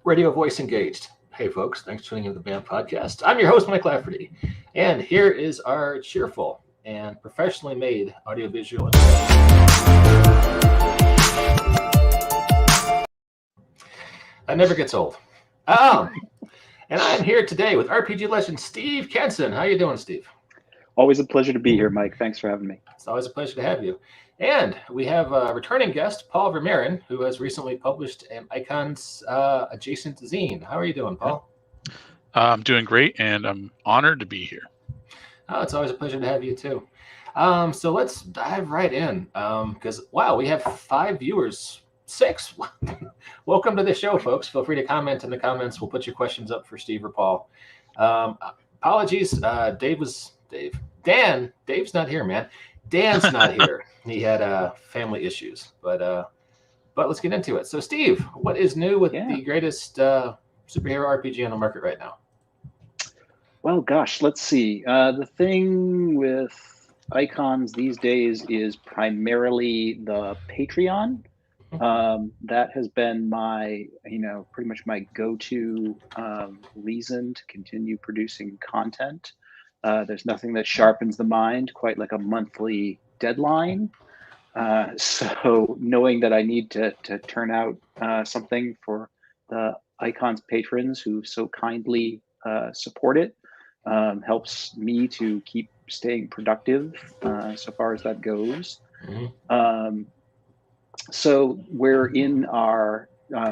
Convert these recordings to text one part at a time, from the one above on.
Radio voice engaged. Hey, folks, thanks for tuning in to the BAM podcast. I'm your host, Mike Lafferty, and here is our cheerful and professionally made audiovisual. That never gets old. And I'm here today with RPG legend Steve Kenson. How you doing, Steve? Always a pleasure to be here, Mike. Thanks for having me. It's always a pleasure to have you. And we have a returning guest, Paul Vermeren, who has recently published an Icons adjacent zine. How are you doing, Paul? I'm doing great, and I'm honored to be here. Oh, it's always a pleasure to have you too. So let's dive right in because, wow, we have 5 viewers. 6. Welcome to the show, folks. Feel free to comment in the comments. We'll put your questions up for Steve or Paul. Apologies. Dave's not here, man. Dan's not here. He had family issues, but let's get into it. So, Steve, what is new with the greatest superhero RPG on the market right now? Well, gosh, let's see. The thing with Icons these days is primarily the Patreon. That has been my, pretty much my go-to reason to continue producing content. There's nothing that sharpens the mind quite like a monthly deadline. So knowing that I need to turn out something for the Icons patrons who so kindly support it helps me to keep staying productive so far as that goes. Mm-hmm. So we're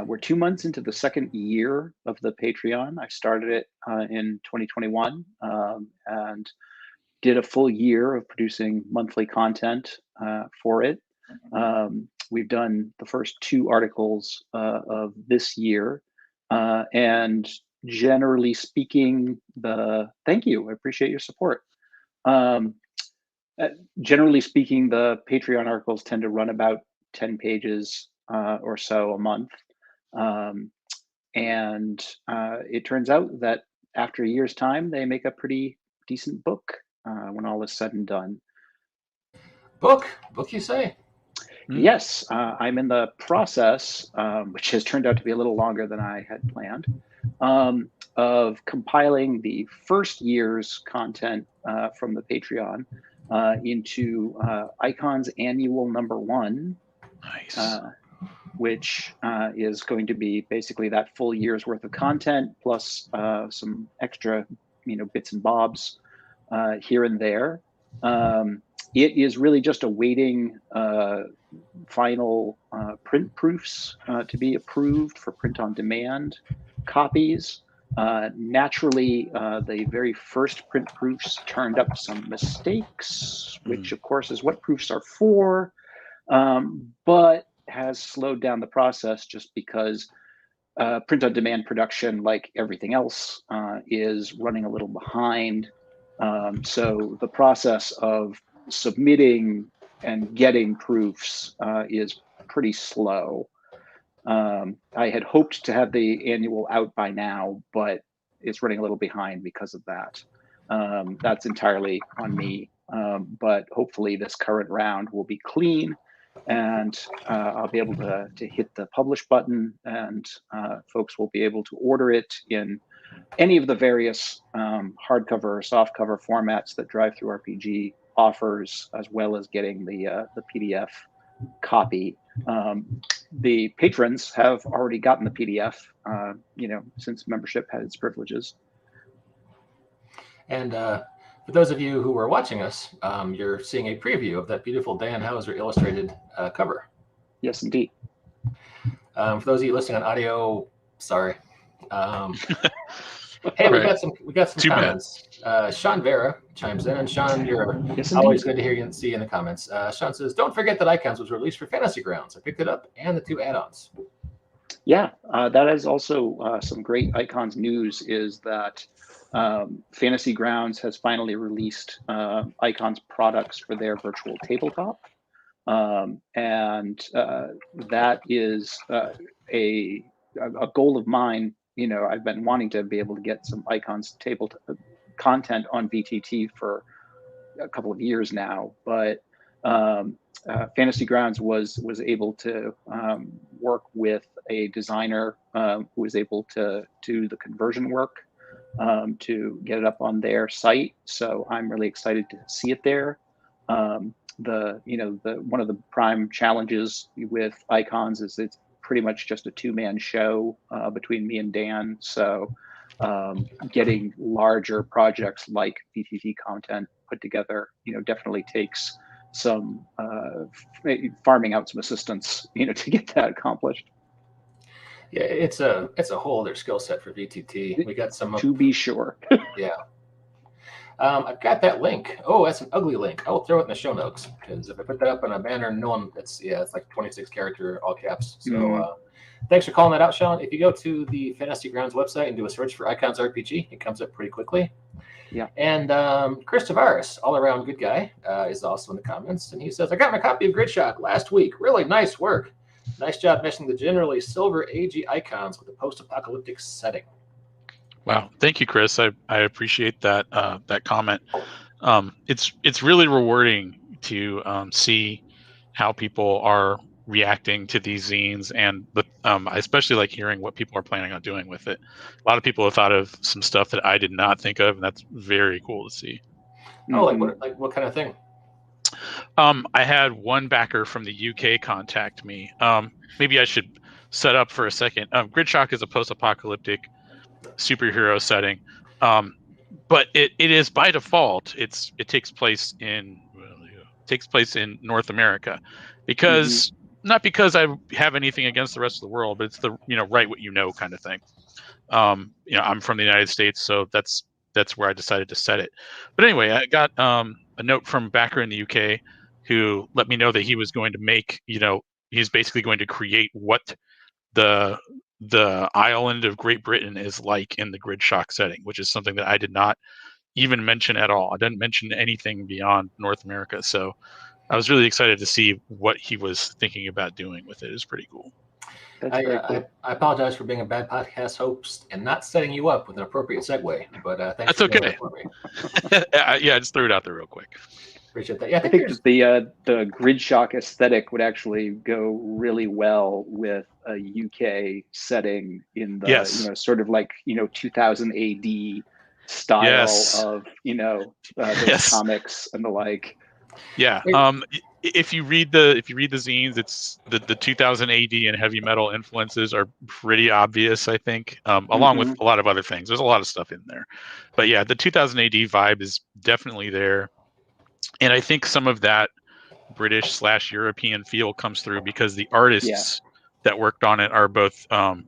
we're 2 months into the second year of the Patreon. I started it in 2021 and did a full year of producing monthly content for it. We've done the first 2 articles of this year, and generally speaking, thank you. I appreciate your support. Generally speaking, the Patreon articles tend to run about 10 pages or so a month. And it turns out that after a year's time, they make a pretty decent book when all is said and done. Book, you say? Yes, I'm in the process, which has turned out to be a little longer than I had planned, of compiling the first year's content from the Patreon into Icons Annual #1. Nice. Which is going to be basically that full year's worth of content plus some extra, bits and bobs here and there. It is really just awaiting final print proofs to be approved for print on demand copies. Naturally, the very first print proofs turned up some mistakes, which of course is what proofs are for. But has slowed down the process just because print on demand production, like everything else, is running a little behind. So the process of submitting and getting proofs is pretty slow. I had hoped to have the annual out by now, but it's running a little behind because of that. That's entirely on me. But hopefully this current round will be clean, and I'll be able to hit the publish button, and folks will be able to order it in any of the various hardcover or softcover formats that DriveThruRPG offers, as well as getting the PDF copy. The patrons have already gotten the PDF, since membership had its privileges. And for those of you who are watching us, you're seeing a preview of that beautiful Dan Hauser illustrated cover. Yes, indeed. For those of you listening on audio, sorry. Hey, we got some comments. Sean Vera chimes in, and Sean, you're always good to hear you and see you in the comments. Sean says, "Don't forget that Icons was released for Fantasy Grounds. I picked it up and the 2 add-ons." Yeah, that is also some great Icons news. Is that Fantasy Grounds has finally released Icons products for their virtual tabletop, and that is a goal of mine. I've been wanting to be able to get some Icons table content on VTT for a couple of years now, but Fantasy Grounds was able to work with a designer who was able to do the conversion work to get it up on their site. So I'm really excited to see it there. The one of the prime challenges with Icons is it's pretty much just a two-man show between me and Dan. So getting larger projects like VTT content put together, definitely takes some farming out some assistance, to get that accomplished. Yeah, it's a whole other skill set for VTT. We got some to be sure. Yeah. I've got that link. Oh, that's an ugly link. I will throw it in the show notes because if I put that up on a banner, no one. It's like 26 character, all caps. So thanks for calling that out, Sean. If you go to the Fantasy Grounds website and do a search for Icons RPG, it comes up pretty quickly. Yeah. And Chris Tavares, all around good guy, is also in the comments, and he says, "I got my copy of Gridshock last week. Really nice work. Nice job meshing the generally silver AG icons with a post-apocalyptic setting." Wow, thank you, Chris. I appreciate that that comment. It's really rewarding to see how people are reacting to these zines, and I especially like hearing what people are planning on doing with it. A lot of people have thought of some stuff that I did not think of, and that's very cool to see. Oh, like what kind of thing? I had one backer from the UK contact me. Maybe I should set up for a second. Gridshock is a post-apocalyptic superhero setting, but it is by default. It takes place in North America, because not because I have anything against the rest of the world, but it's the write what you know kind of thing. I'm from the United States, so that's where I decided to set it. But anyway, I got a note from a backer in the UK who let me know that he was going to make, he's basically going to create what the island of Great Britain is like in the Gridshock setting, which is something that I did not even mention at all. I didn't mention anything beyond North America. So I was really excited to see what he was thinking about doing with it. It's pretty cool. I apologize for being a bad podcast host and not setting you up with an appropriate segue, but thanks. That's okay. For me. I just threw it out there real quick. Appreciate that. Yeah, I think the Gridshock aesthetic would actually go really well with a UK setting in the sort of like 2000 AD style of those comics and the like. Yeah. If you read the zines, it's the 2000 AD and heavy metal influences are pretty obvious, I think, along with a lot of other things. There's a lot of stuff in there, but yeah, the 2000 AD vibe is definitely there. And I think some of that British/European feel comes through because the artists that worked on it are both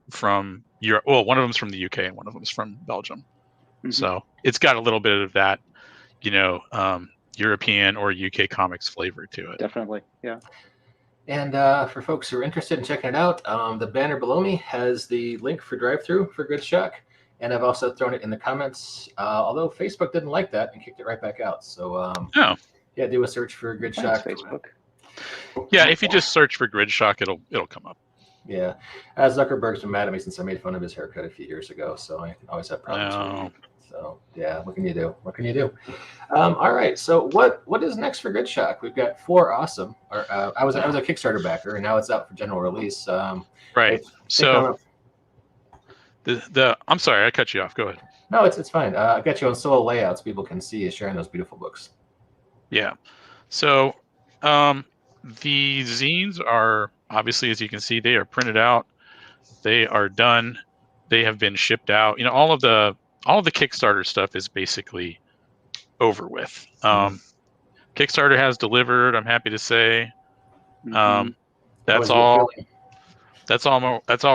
from Europe. Well, one of them's from the UK and one of them's from Belgium. So it's got a little bit of that, European or UK comics flavor to it. Definitely, yeah. And for folks who are interested in checking it out, the banner below me has the link for drive-through for Gridshock, and I've also thrown it in the comments. Although Facebook didn't like that and kicked it right back out. So yeah, do a search for Gridshock. Facebook. Yeah, if you just search for Gridshock, it'll come up. Yeah, Zuckerberg's been mad at me since I made fun of his haircut a few years ago, so I always have problems with it. So yeah, what can you do? All right, so what is next for Gridshock? We've got 4 awesome. I was a Kickstarter backer, and now it's out for general release. Right. So I'm sorry, I cut you off. Go ahead. No, it's fine. I got you on solo layouts. People can see you sharing those beautiful books. Yeah. So the zines are obviously, as you can see, they are printed out. They are done. They have been shipped out. All of the Kickstarter stuff is basically over with. Kickstarter has delivered, I'm happy to say. That's all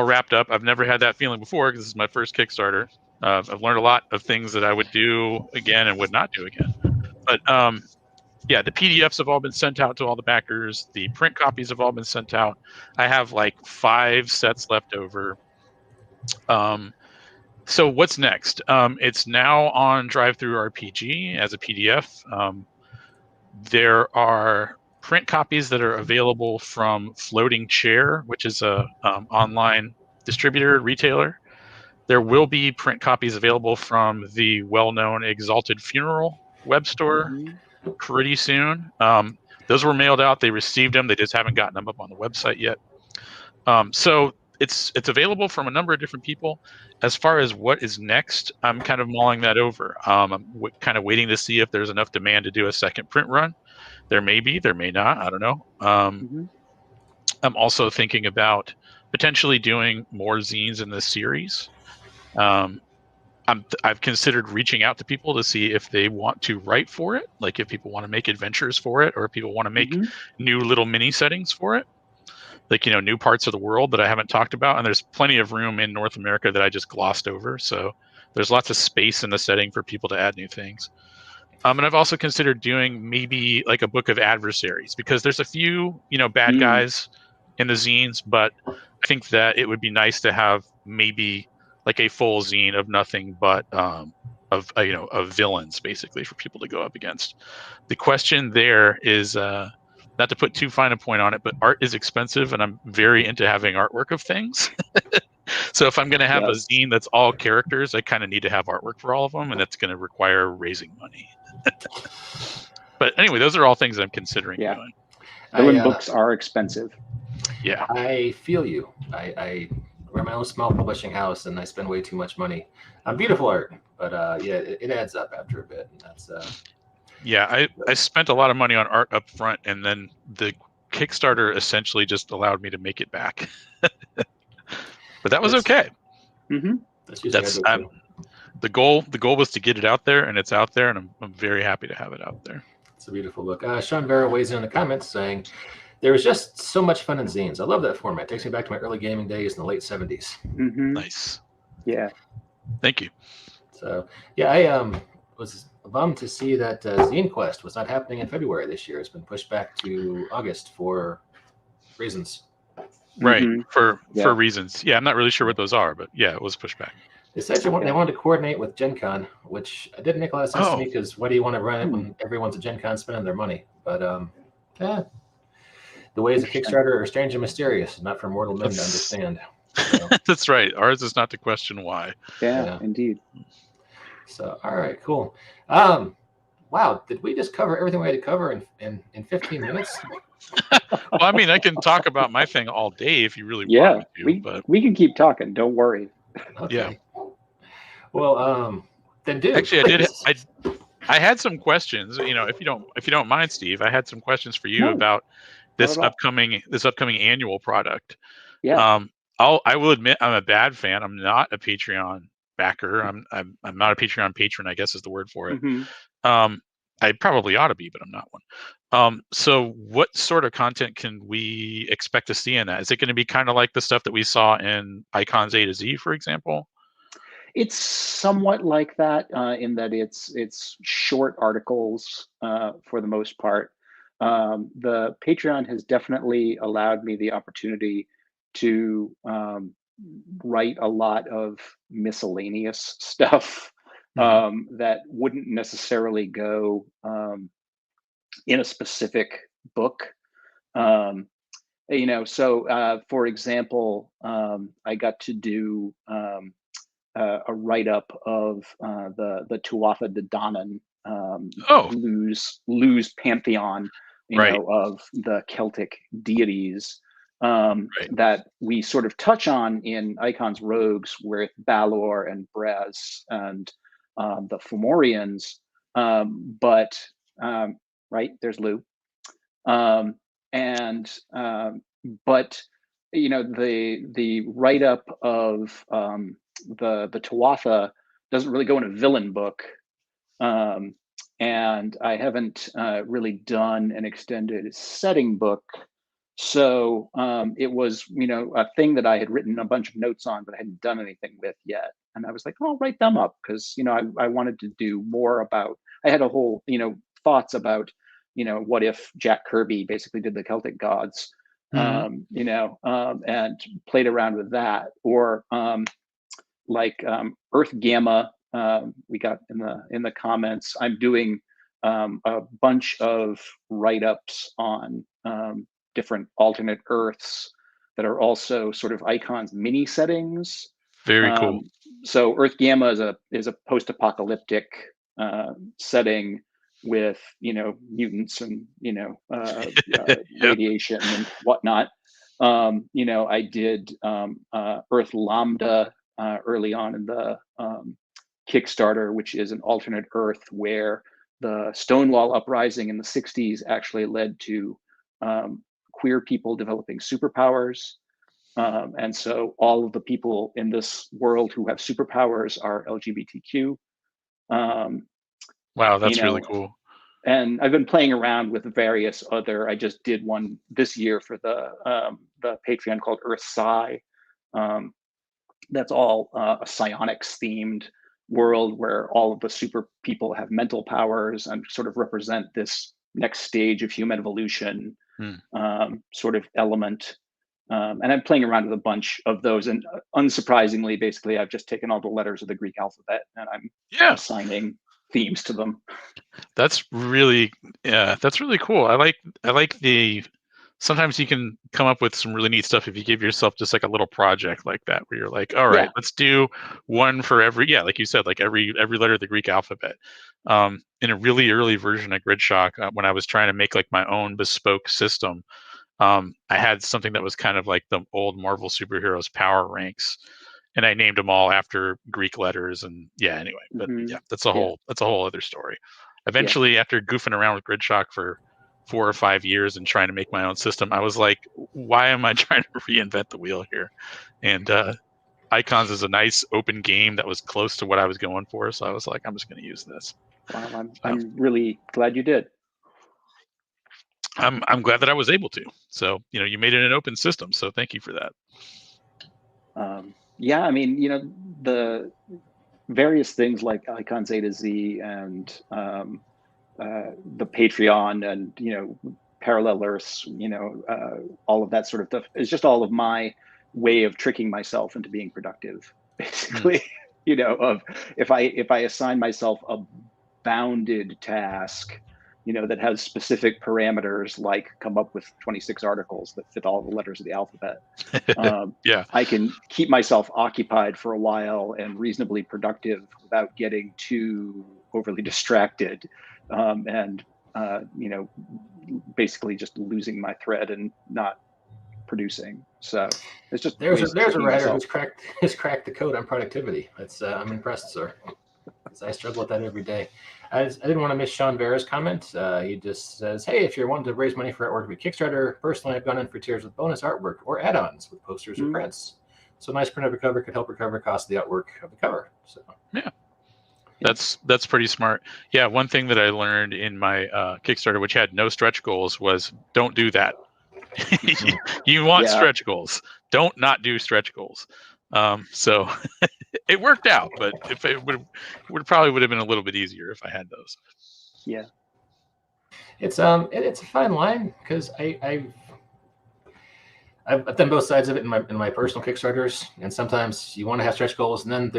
wrapped up. I've never had that feeling before because this is my first Kickstarter. I've learned a lot of things that I would do again and would not do again. But yeah, the PDFs have all been sent out to all the backers. The print copies have all been sent out. I have like 5 sets left over. So what's next? It's now on Drive-Thru RPG as a PDF. There are print copies that are available from Floating Chair, which is a online distributor, retailer. There will be print copies available from the well-known Exalted Funeral web store pretty soon. Those were mailed out. They received them. They just haven't gotten them up on the website yet. So it's available from a number of different people. As far as what is next, I'm kind of mulling that over. I'm kind of waiting to see if there's enough demand to do a second print run. There may be, there may not. I don't know. I'm also thinking about potentially doing more zines in this series. I've considered reaching out to people to see if they want to write for it, like if people want to make adventures for it, or if people want to make new little mini settings for it, like, new parts of the world that I haven't talked about. And there's plenty of room in North America that I just glossed over. So there's lots of space in the setting for people to add new things. And I've also considered doing maybe like a book of adversaries, because there's a few, bad guys in the zines, but I think that it would be nice to have maybe like a full zine of nothing but of villains, basically, for people to go up against. The question there is not to put too fine a point on it, but art is expensive, and I'm very into having artwork of things. So if I'm going to have a zine that's all characters, I kind of need to have artwork for all of them, and that's going to require raising money. But anyway, those are all things I'm considering doing. Villain books are expensive. Yeah, I feel you. I run my own small publishing house, and I spend way too much money on beautiful art. But it adds up after a bit. And that's I spent a lot of money on art up front, and then the Kickstarter essentially just allowed me to make it back. But that was okay. That's the goal. The goal was to get it out there, and it's out there, and I'm very happy to have it out there. It's a beautiful book. Sean Vera weighs in the comments saying, "There was just so much fun in zines. I love that format. It takes me back to my early gaming days in the late 70s. Nice. Yeah. Thank you. So I was bummed to see that Zine Quest was not happening in February this year. It's been pushed back to August for reasons. Right, for reasons. Yeah, I'm not really sure what those are, but yeah, it was pushed back. They said they wanted to coordinate with Gen Con, which didn't make a lot of sense to me, because why do you want to run it when everyone's at Gen Con spending their money? But the ways of Kickstarter are strange and mysterious, not for mortal men to understand. So. That's right. Ours is not to question why. Yeah, indeed. So, all right, cool. Wow, did we just cover everything we had to cover in 15 minutes? Well, I mean, I can talk about my thing all day if you really want me to. But we can keep talking. Don't worry. Okay. Yeah. Well, then do. Actually, I had some questions. If you don't mind, Steve, I had some questions for you about this upcoming annual product. Yeah. I will admit I'm a bad fan. I'm not a Patreon backer. I'm not a Patreon patron, I guess is the word for it. I probably ought to be, but I'm not one. So what sort of content can we expect to see in that? Is it going to be kind of like the stuff that we saw in Icons A to Z, for example? It's somewhat like that in that it's short articles for the most part. The Patreon has definitely allowed me the opportunity to write a lot of miscellaneous stuff that wouldn't necessarily go in a specific book. So for example, I got to do a write-up of the Tuatha De Danann Luz pantheon, of the Celtic deities that we sort of touch on in Icons Rogues with Balor and Brez and the Fomorians, but there's Lou, but the write-up of the Tuatha doesn't really go in a villain book, and I haven't really done an extended setting book. So it was, a thing that I had written a bunch of notes on, but I hadn't done anything with yet. And I was like, I'll write them up because, I wanted to do more about, I had a whole, thoughts about, what if Jack Kirby basically did the Celtic Gods, and played around with that, or Earth Gamma. We got in the comments. I'm doing a bunch of write-ups on different alternate Earths that are also sort of Icons mini settings. Very cool. So Earth Gamma is a post-apocalyptic setting with, mutants and, Yep. radiation and whatnot. I did Earth Lambda early on in the Kickstarter, which is an alternate Earth where the Stonewall uprising in the 60s actually led to queer people developing superpowers. And so all of the people in this world who have superpowers are LGBTQ. Wow, that's you really know, cool. and I've been playing around with various other. I just did one this year for the Patreon called Earth Psi. That's all a psionics themed world where all of the super people have mental powers and sort of represent this next stage of human evolution sort of element. And I'm playing around with a bunch of those, and unsurprisingly, basically, I've just taken all the letters of the Greek alphabet and I'm assigning themes to them. That's really cool. I like the, sometimes you can come up with some really neat stuff if you give yourself just like a little project like that, where you're like, all right, let's do one for every, like you said, like every letter of the Greek alphabet. In a really early version of Gridshock, when I was trying to make like my own bespoke system, I had something that was kind of like the old Marvel superheroes power ranks, and I named them all after Greek letters. And anyway, but that's a whole other story. Eventually, after goofing around with Gridshock for 4 or 5 years and trying to make my own system, I was like, why am I trying to reinvent the wheel here? And Icons is a nice open game that was close to what I was going for, so I was like, I'm just going to use this. Wow, I'm really glad you did. I'm glad that I was able to. So, you made it an open system, so thank you for that. I mean, the various things like Icons A to Z and the Patreon and, Parallel Earths, all of that sort of stuff is just all of my way of tricking myself into being productive, basically. Of if I assign myself a bounded task, that has specific parameters, like come up with 26 articles that fit all the letters of the alphabet. I can keep myself occupied for a while and reasonably productive without getting too overly distracted, and basically just losing my thread and not producing. So it's just there's a writer who's cracked the code on productivity. That's I'm impressed, sir. I struggle with that every day. I didn't want to miss Sean Vera's comment. He just says, hey, if you're wanting to raise money for artwork with Kickstarter, personally, I've gone in for tiers with bonus artwork or add-ons with posters or prints. So a nice print of a cover could help recover cost of the artwork of the cover. So that's pretty smart. Yeah, one thing that I learned in my Kickstarter, which had no stretch goals, was don't do that. You want stretch goals. Don't not do stretch goals. So it worked out, but if it would probably have been a little bit easier if I had those. Yeah, it's a fine line, because I've done both sides of it in my personal Kickstarters, and sometimes you want to have stretch goals, and then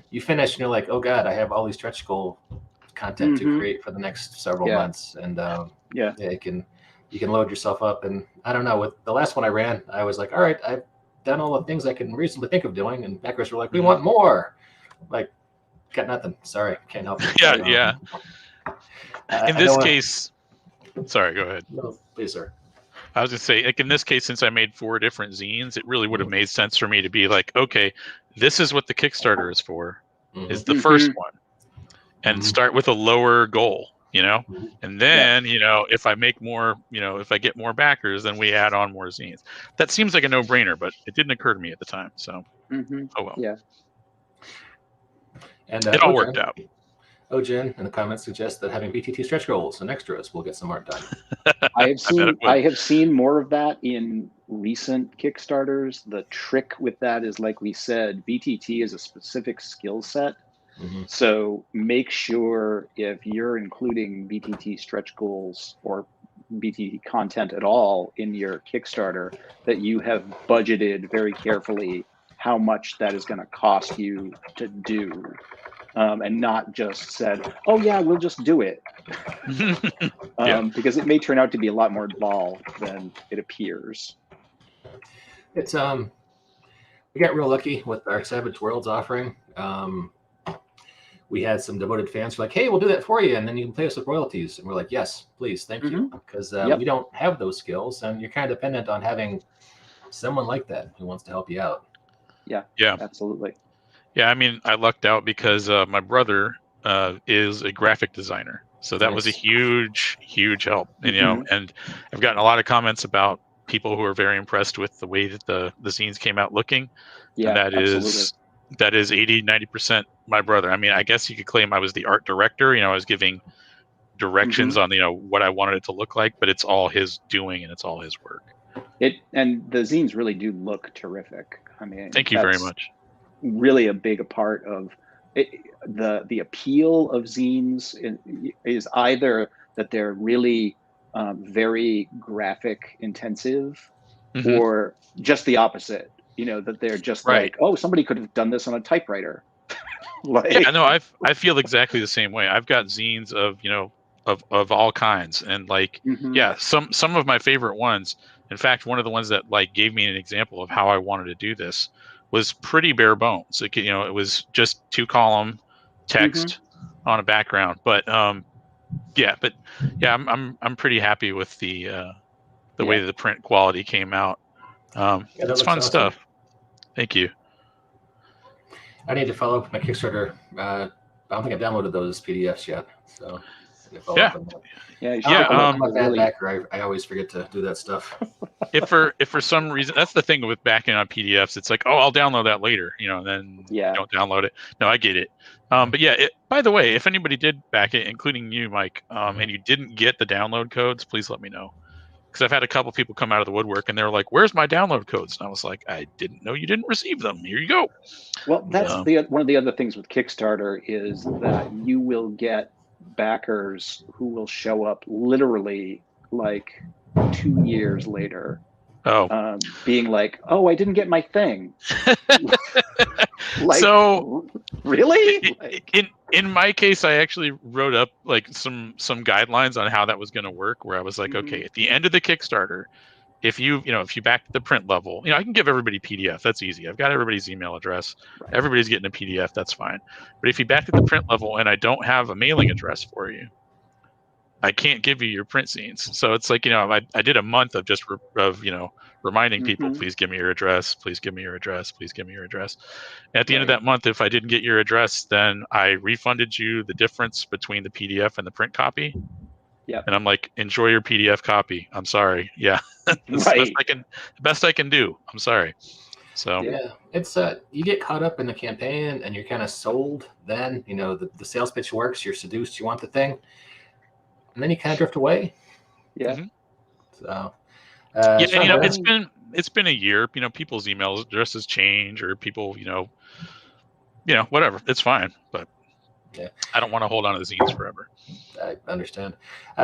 you finish and you're like, oh god, I have all these stretch goal content to create for the next several months, and you can load yourself up. And I don't know, with the last one I ran, I was like, all right, I've done all the things I can reasonably think of doing, and backers were like, we want more. Like, got nothing. Sorry, can't help you. In this case, sorry, go ahead. No, please, sir. I was going to say, like in this case, since I made 4 different zines, it really would have made sense for me to be like, okay, this is what the Kickstarter is for, is the first one, and start with a lower goal, and then, if I make more, if I get more backers, then we add on more zines. That seems like a no-brainer, but it didn't occur to me at the time. So, oh well. Yeah. And it all worked out. Ojin in the comments suggests that having BTT stretch goals and extras will get some art done. I have seen more of that in recent Kickstarters. The trick with that is, like we said, BTT is a specific skill set. So make sure, if you're including BTT stretch goals or BTT content at all in your Kickstarter, that you have budgeted very carefully how much that is going to cost you to do. And not just said, oh yeah, we'll just do it. Because it may turn out to be a lot more involved than it appears. It's we got real lucky with our Savage Worlds offering. we had some devoted fans who were like, hey, we'll do that for you, and then you can pay us with royalties. And we're like, yes, please, thank you, because we don't have those skills, and you're kind of dependent on having someone like that who wants to help you out. Yeah, absolutely. Yeah, I mean, I lucked out because my brother is a graphic designer, so that was a huge help. And, you know, and I've gotten a lot of comments about people who are very impressed with the way that the zines came out looking. Yeah, and that is 80-90% my brother. I mean, I guess you could claim I was the art director. You know, I was giving directions on, you know, what I wanted it to look like, but it's all his doing and it's all his work. And the zines really do look terrific. I mean, thank you very much. Really a big part of it. The appeal of zines is either that they're really very graphic intensive, or just the opposite. You know, that they're just like, oh, somebody could have done this on a typewriter. Yeah, no, I feel exactly the same way. I've got zines of, you know, of all kinds, and like, yeah, some of my favorite ones. In fact, one of the ones that like gave me an example of how I wanted to do this was pretty bare bones. Like, you know, it was just 2-column text on a background, but I'm pretty happy with the way the print quality came out. It's fun stuff. Thank you. I need to follow up with my Kickstarter. I don't think I've downloaded those PDFs yet, so I'm a bad backer. I always forget to do that stuff. If for some reason, that's the thing with backing on PDFs, it's like, oh, I'll download that later, you know, and then you don't download it. No, I get it. But yeah, by the way, if anybody did back it, including you, Mike, and you didn't get the download codes, please let me know. Because I've had a couple people come out of the woodwork and they're like, where's my download codes? And I was like, I didn't know you didn't receive them. Here you go. Well, that's one of the other things with Kickstarter is that you will get backers who will show up literally like 2 years later, being like, oh, I didn't get my thing. Like, so really? In my case, I actually wrote up like some guidelines on how that was going to work, where I was like, okay, at the end of the Kickstarter, if you back the print level, you know, I can give everybody PDF. That's easy. I've got everybody's email address. Right. Everybody's getting a PDF. That's fine. But if you back at the print level and I don't have a mailing address for you, I can't give you your print zines. So it's like, you know, I did a month of just reminding people, please give me your address, please give me your address, please give me your address. And at the end of that month, if I didn't get your address, then I refunded you the difference between the PDF and the print copy. Yeah. And I'm like, enjoy your PDF copy. I'm sorry. Yeah. That's the best I can do. I'm sorry. So yeah, it's you get caught up in the campaign and you're kind of sold. Then, you know, the sales pitch works, you're seduced, you want the thing. And then you kind of drift away. Yeah. So you know, it's been a year. You know, people's email addresses change, or people, you know, whatever. It's fine, but I don't want to hold on to the zines forever. I understand.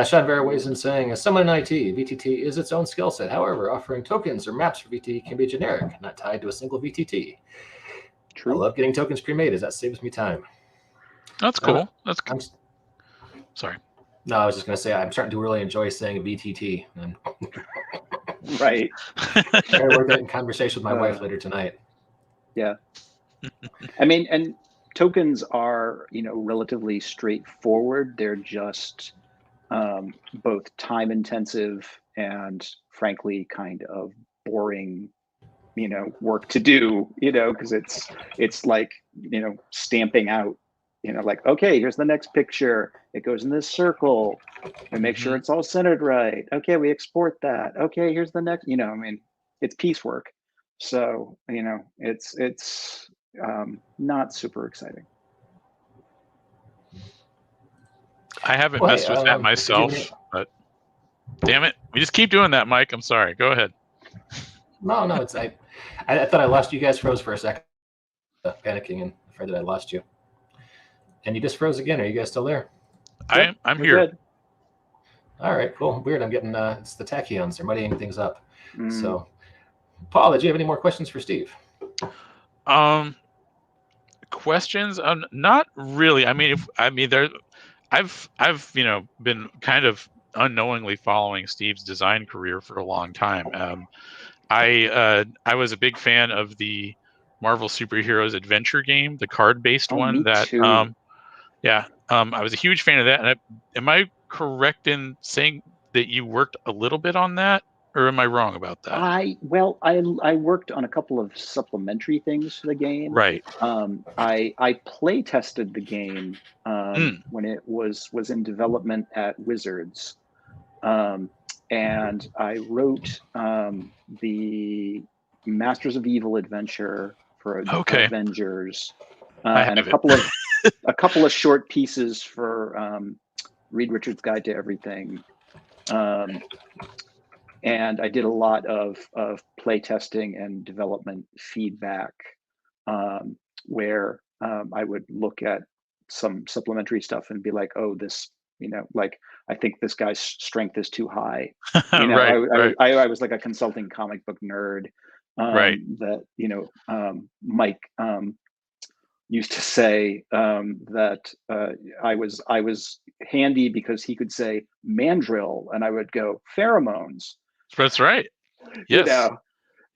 Sean Vera weighs in saying, as someone in IT, VTT is its own skill set. However, offering tokens or maps for VTT can be generic, not tied to a single VTT. True. I love getting tokens pre-made, as that saves me time. That's cool. That's cool. Sorry. No, I was just going to say, I'm starting to really enjoy saying VTT. And right. I'm going to work that in conversation with my wife later tonight. Yeah. I mean, and tokens are, you know, relatively straightforward. They're just both time intensive and frankly kind of boring, you know, work to do, you know, because it's like, you know, stamping out, you know, like, okay, here's the next picture. It goes in this circle and make sure it's all centered right. Okay, we export that. Okay, here's the next, you know, I mean, it's piecework. So, you know, it's not super exciting. I haven't messed with that myself, but damn it, we just keep doing that, Mike. I'm sorry. Go ahead. No, it's I thought I lost you. Guys froze for a second, panicking and afraid that I lost you. And you just froze again. Are you guys still there? I'm here. Good. All right, cool. Weird. I'm getting it's the tachyons. They're muddying things up. So, Paul, did you have any more questions for Steve? Questions? Not really. I mean, I've you know, been kind of unknowingly following Steve's design career for a long time. I was a big fan of the Marvel Superheroes Adventure game, the card-based one that too. Yeah, I was a huge fan of that. And am I correct in saying that you worked a little bit on that, or am I wrong about that? I worked on a couple of supplementary things for the game. Right. I play tested the game when it was in development at Wizards, and I wrote the Masters of Evil adventure for Okay. Avengers, I and have a couple of short pieces for Reed Richards' Guide to Everything. And I did a lot of play testing and development feedback, where I would look at some supplementary stuff and be like, "Oh, this, like I think this guy's strength is too high." Right. I was like a consulting comic book nerd. Right. That Mike used to say that I was handy because he could say mandrill, and I would go pheromones. That's right. Yes.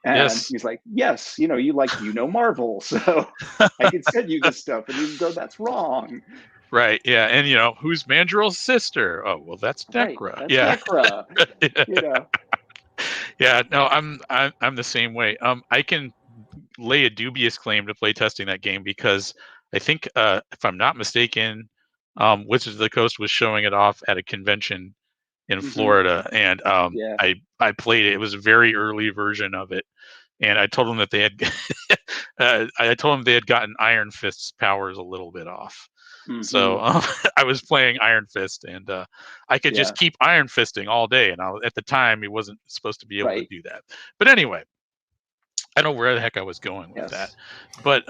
And he's like, yes, you Marvel, so I can send you this stuff, and you go, that's wrong. Right. Yeah. And who's Mandrill's sister? Oh, well, that's Necra. Right, that's Necra. Yeah. No, I'm the same way. I can lay a dubious claim to play testing that game because I think, if I'm not mistaken, Wizards of the Coast was showing it off at a convention in Florida, and I played it. It was a very early version of it, and I told them that they had gotten Iron Fist's powers a little bit off. So I was playing Iron Fist, and I could just keep Iron Fisting all day. And at the time, he wasn't supposed to be able to do that. But anyway, I don't know where the heck I was going with that. But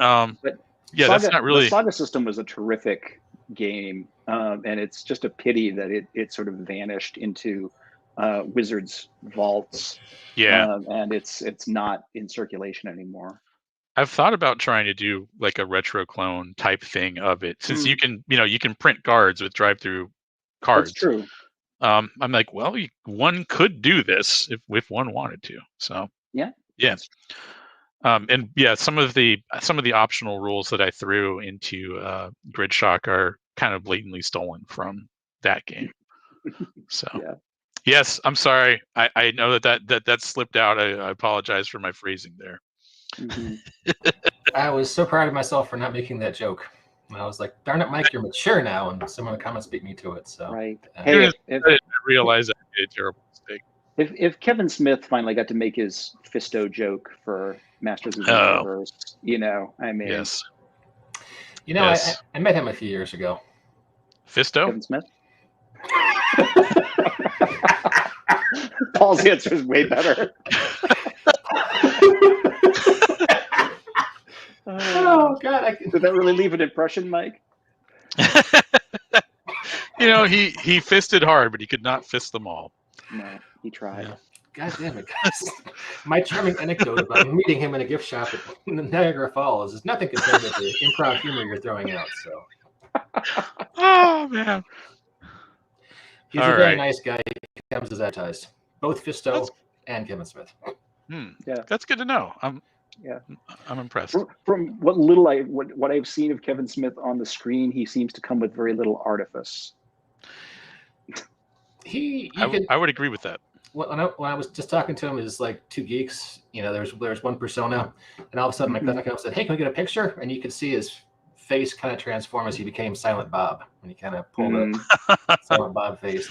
yeah, that's not really. The Saga system was a terrific game, and it's just a pity that it sort of vanished into Wizards vaults. Yeah, and it's not in circulation anymore. I've thought about trying to do like a retro clone type thing of it, since you can print cards with drive-through cards. That's true. I'm like, well, one could do this if one wanted to. So yeah. And yeah, some of the optional rules that I threw into Gridshock are kind of blatantly stolen from that game. So yes, I'm sorry. I know that slipped out. I apologize for my phrasing there. I was so proud of myself for not making that joke. And I was like, darn it, Mike, you're mature now. And some of the comments beat me to it. So right. Hey, I realized I made a terrible mistake. If Kevin Smith finally got to make his Fisto joke for Masters of the Universe, I mean, yes. I met him a few years ago. Fisto? Kevin Smith? Paul's answer is way better. Oh God! Did that really leave an impression, Mike? He fisted hard, but he could not fist them all. No, he tried. Yeah. God damn it, guys. My charming anecdote about meeting him in a gift shop in Niagara Falls is nothing compared to the improv humor you're throwing out. So. Oh man. He's a very nice guy. He comes as advertised. Both Fisto and Kevin Smith. Yeah, that's good to know. I'm impressed. From what little what I've seen of Kevin Smith on the screen, he seems to come with very little artifice. I would agree with that. When I was just talking to him, is like two geeks. There's one persona, and all of a sudden, my cousin said, "Hey, can we get a picture?" And you could see his face kind of transform as he became Silent Bob when he kind of pulled up Silent Bob face.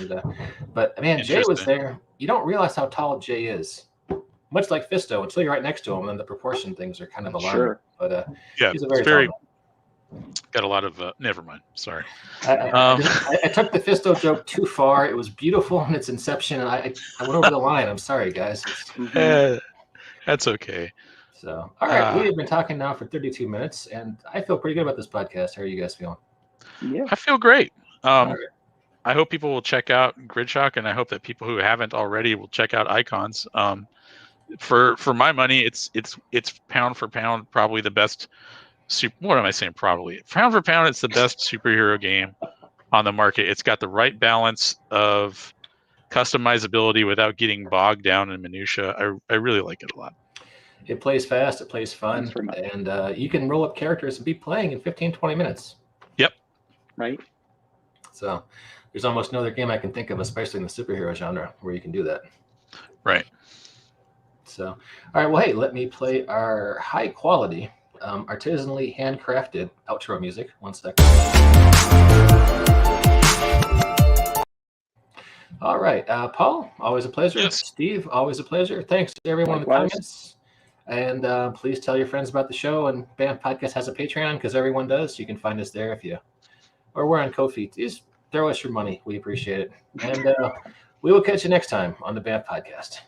But man, Jay was there. You don't realize how tall Jay is. Much like Fisto, until you're right next to him, and then the proportion things are kind of alarming. Sure. But he's a very got a lot of. Never mind. Sorry. I took the Fisto joke too far. It was beautiful in its inception, and I went over the line. I'm sorry, guys. That's okay. So, all right, we have been talking now for 32 minutes, and I feel pretty good about this podcast. How are you guys feeling? Yeah, I feel great. I hope people will check out Gridshock, and I hope that people who haven't already will check out Icons. For my money, it's pound for pound probably the best. What am I saying? Probably pound for pound, it's the best superhero game on the market. It's got the right balance of customizability without getting bogged down in minutia. I really like it a lot. It plays fast, it plays fun, and you can roll up characters and be playing in 15-20 minutes. Yep. right? So there's almost no other game I can think of, especially in the superhero genre, where you can do that. Right. So, all right. Well, hey, let me play our high quality, artisanally handcrafted outro music. 1 second. All right. Paul, always a pleasure. Yes. Steve, always a pleasure. Thanks to everyone in the Likewise. comments. And please tell your friends about the show. And BAM Podcast has a Patreon, because everyone does. You can find us there or we're on Ko-fi. Just throw us your money. We appreciate it. And we will catch you next time on the BAM Podcast.